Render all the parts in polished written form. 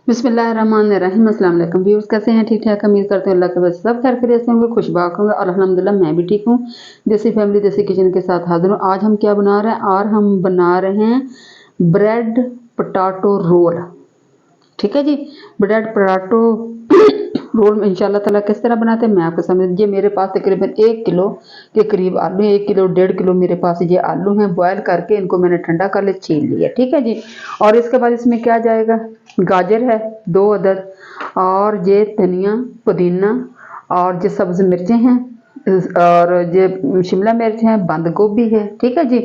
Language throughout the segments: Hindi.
बिस्मिल्लाहिर्रहमानिर्रहीम। अस्सलाम वालेकुम व्यूअर्स, कैसे हैं? ठीक ठाक, उम्मीद करते हैं अल्लाह के वजह से सब खैर खैरियत से होंगे, खुशबाक होंगे और अल्हम्दुलिल्लाह मैं भी ठीक हूँ। देसी फैमिली देसी किचन के साथ हाजिर हूँ। आज हम क्या बना रहे हैं? और हम बना रहे हैं ब्रेड पोटाटो रोल। ठीक है जी, ब्रेड पोटाटो रोल में इंशाल्लाह ताला किस तरह बनाते हैं मैं आपको समझ। ये मेरे पास तकरीबन 1 किलो के करीब आलू हैं, 1 किलो 1.5 किलो मेरे पास ये आलू हैं। बॉयल करके इनको मैंने ठंडा कर ले छील लिया। ठीक है जी। और इसके बाद इसमें क्या जाएगा? गाजर है 2 अदद, और ये धनिया पुदीना, और ये सब्ज़ मिर्चें हैं, और ये शिमला मिर्च है, बंद गोभी है। ठीक है जी।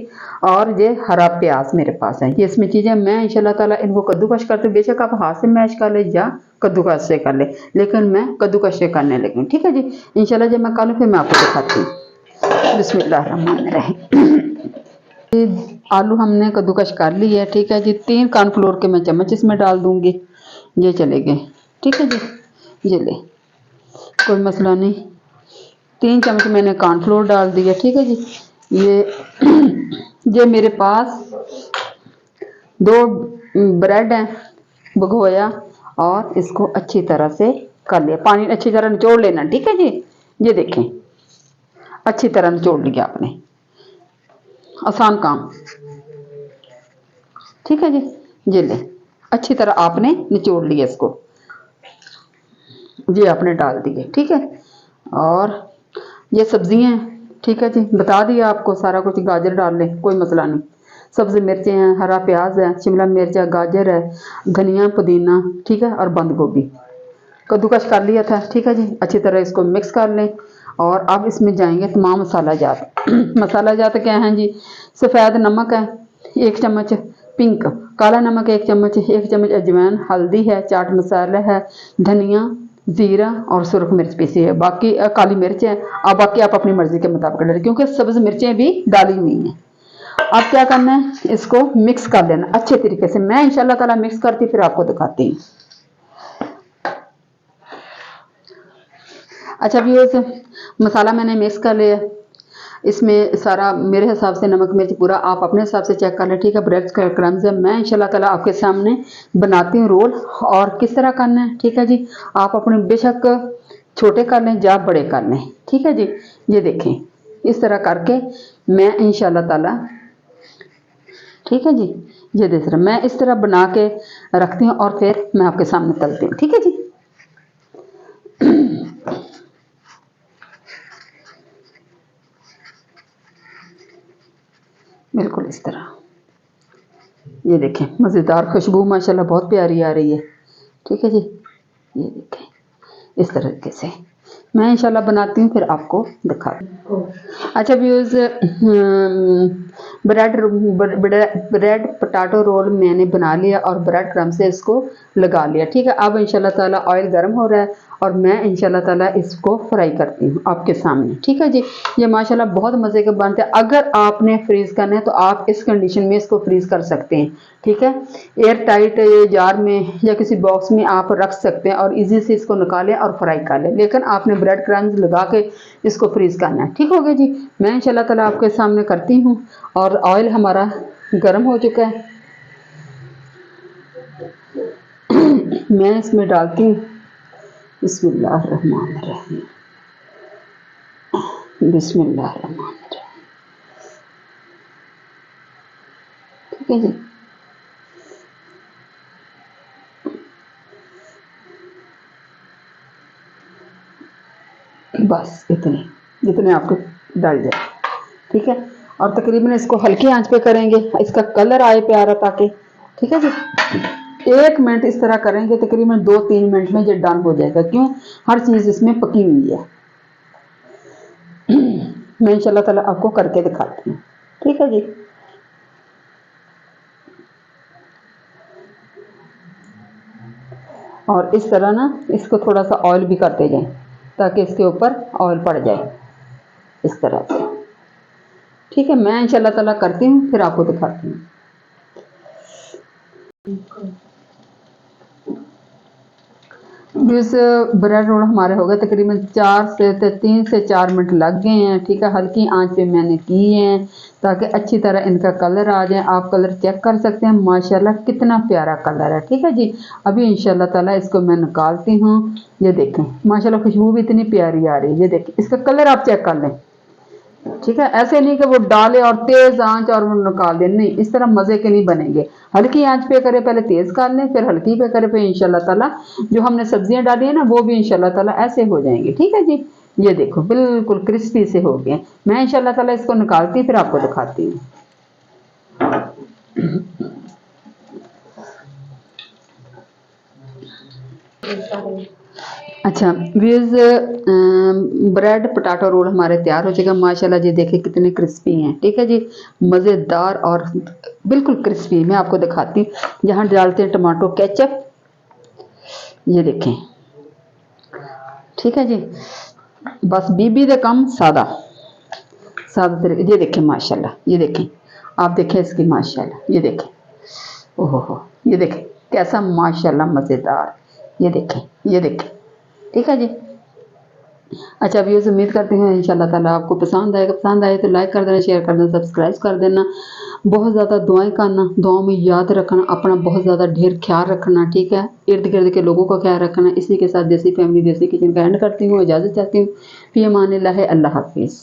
और ये हरा प्याज मेरे पास है। ये इसमें चीज़ें मैं इंशाल्लाह ताला इनको कद्दूकश करते हूँ। बेशक आप हाथ से मैश कर ले या कद्दूकश से कर ले, लेकिन मैं कद्दूकश से करने लगी हूँ। ठीक है जी। इंशाल्लाह जब मैं करूँ फिर मैं आपको दिखाती हूँ। बिस्मिल्लाहिर्रहमानिर्रहीम। आलू हमने कद्दूकश कर ली है। ठीक है जी। 3 कॉर्नफ्लोर के मैं चम्मच इसमें डाल दूंगी, ये चले गए। ठीक है जी। ये ले, कोई मसला नहीं। 3 चम्मच मैंने कॉर्नफ्लोर डाल दिया। ठीक है जी। ये मेरे पास 2 ब्रेड हैं भिगोया, और इसको अच्छी तरह से कर लिया, पानी अच्छी तरह निचोड़ लेना। ठीक है जी। ये देखें, अच्छी तरह निचोड़ लिया आपने, आसान काम। ठीक है जी। ये ले, अच्छी तरह आपने निचोड़ लिया इसको, ये आपने डाल दिए। ठीक है। और ये सब्जियां, ठीक है जी, बता दिया आपको सारा कुछ। गाजर डाल लें, कोई मसला नहीं। सब्ज़ी मिर्चें हैं, हरा प्याज है, शिमला मिर्च है, गाजर है, धनिया पुदीना, ठीक है, और बंद गोभी। कद्दूकश कर लिया था। ठीक है जी। अच्छी तरह इसको मिक्स कर लें। और अब इसमें जाएंगे तमाम मसाला जात। मसाला जात क्या हैं जी? सफ़ेद नमक है 1 चम्मच, पिंक काला नमक 1 चम्मच, 1 चम्मच अजवाइन, हल्दी है, चाट मसाला है, धनिया, ज़ीरा और सुरख मिर्च पीसी है, बाकी काली मिर्च है। अब बाकी आप अपनी मर्ज़ी के मुताबिक डालें, क्योंकि सब्ज़ मिर्चें भी डाली हुई हैं। अब क्या करना है? इसको मिक्स कर लेना अच्छे तरीके से। मैं इंशाल्लाह ताला मिक्स करती फिर आपको दिखाती हूँ। अच्छा व्यूअर्स, मसाला मैंने मिक्स कर लिया। इसमें सारा मेरे हिसाब से नमक मिर्च पूरा आप अपने हिसाब से चेक कर लें। ठीक है। ब्रेड क्रम्स है। मैं इंशाल्लाह ताला आपके सामने बनाती हूँ रोल, और किस तरह करना है। ठीक है जी। आप अपने बेशक छोटे कर लें या बड़े कर लें। ठीक है जी। ये देखें, इस तरह करके मैं इंशाल्लाह ताला, ठीक है जी, ये देख रहे मैं इस तरह बना के रखती हूँ, और फिर मैं आपके सामने तलती हूँ। ठीक है जी। बिल्कुल इस तरह, ये देखें, मज़ेदार खुशबू माशाल्लाह बहुत प्यारी आ रही है। ठीक है जी। ये देखें, इस तरीके से मैं इंशाल्लाह बनाती हूँ, फिर आपको दिखाती हूँ। अच्छा व्यूज़, ब्रेड पोटाटो रोल मैंने बना लिया, और ब्रेड क्रम्ब से इसको लगा लिया। ठीक है। अब इंशाल्लाह ताला ऑयल गर्म हो रहा है, और मैं इंशाल्लाह ताला इसको फ्राई करती हूँ आपके सामने। ठीक है जी। ये माशाल्लाह बहुत मज़े के बनते हैं। अगर आपने फ्रीज़ करना है तो आप इस कंडीशन में इसको फ्रीज़ कर सकते हैं। ठीक है। एयर टाइट जार में या किसी बॉक्स में आप रख सकते हैं, और इजी से इसको निकालें और फ्राई कर लें। लेकिन आपने ब्रेड क्रम्स लगा के इसको फ्रीज़ करना है। ठीक हो गया जी। मैं इंशाल्लाह ताला आपके सामने करती हूँ, और ऑयल हमारा गर्म हो चुका है। मैं इसमें डालती हूँ बिस्मिल्लाहिर्रहमानिर्रहीम, बिस्मिल्लाहिर्रहमानिर्रहीम। ठीक है जी। बस इतने, जितने आपको डल जाए। ठीक है। और तकरीबन इसको हल्की आंच पे करेंगे, इसका कलर आए प्यारा ताकि। ठीक है जी। 1 मिनट इस तरह करेंगे, तकरीबन 2-3 मिनट में ये डन हो जाएगा। क्यों? हर चीज़ इसमें पकी हुई है। मैं इंशाल्लाह ताला आपको करके दिखाती हूँ। ठीक है जी। और इस तरह ना इसको थोड़ा सा ऑयल भी करते जाएं, ताकि इसके ऊपर ऑयल पड़ जाए इस तरह से। ठीक है। मैं इंशाल्लाह ताला करती हूँ, फिर आपको दिखाती हूँ। इस ब्रेड रोल हमारे हो गए तकरीबन 3 से 4 मिनट लग गए हैं। ठीक है, हल्की आंच पे मैंने किए हैं ताकि अच्छी तरह इनका कलर आ जाए। आप कलर चेक कर सकते हैं, माशाल्लाह कितना प्यारा कलर है। ठीक है जी, अभी इंशाल्लाह ताला इसको मैं निकालती हूँ। ये देखें माशाल्लाह खुशबू भी इतनी प्यारी आ रही है। ये देखें इसका कलर आप चेक कर लें। ठीक है, ऐसे नहीं कि वो डाले और तेज आंच और वो निकाल दे, नहीं, इस तरह मजे के नहीं बनेंगे। हल्की आंच पे करें, पहले तेज कर लें, फिर हल्की पे करें, फिर इंशाल्लाह ताला जो हमने सब्जियां डाली है ना वो भी इंशाल्लाह ताला ऐसे हो जाएंगे। ठीक है जी, ये देखो बिल्कुल क्रिस्पी से हो गए। मैं इंशाल्लाह ताला इसको निकालती फिर आपको दिखाती हूँ। अच्छा व्यूज, ब्रेड पोटैटो रोल हमारे तैयार हो जाएगा। माशाल्लाह जी देखिए कितने क्रिस्पी हैं। ठीक है जी, मज़ेदार और बिल्कुल क्रिस्पी। मैं आपको दिखाती हूँ, यहाँ डालते हैं टमाटो केचप। ये देखें, ठीक है जी, बस बीबी दे कम सादा सादा तरीके। ये देखें माशाल्लाह, ये देखें, आप देखें इसकी माशाल्लाह, ये देखें, ओहो हो, ये देखें कैसा माशाल्लाह मज़ेदार। ये देखें, ये देखें। ठीक है जी, अच्छा व्यूअर्स, उम्मीद करते हैं इंशाल्लाह ताला आपको पसंद आएगा। पसंद आए तो लाइक कर देना, शेयर कर देना, सब्सक्राइब कर देना। बहुत ज़्यादा दुआएं करना, दुआओं में याद रखना, अपना बहुत ज़्यादा ढेर ख्याल रखना। ठीक है, इर्द गिर्द के लोगों का ख्याल रखना। इसी के साथ देसी फैमिली देसी किचन का एंड करती हूँ, इजाज़त चाहती हूँ। फ़ी अमानिल्लाह, अल्लाह हाफिज़।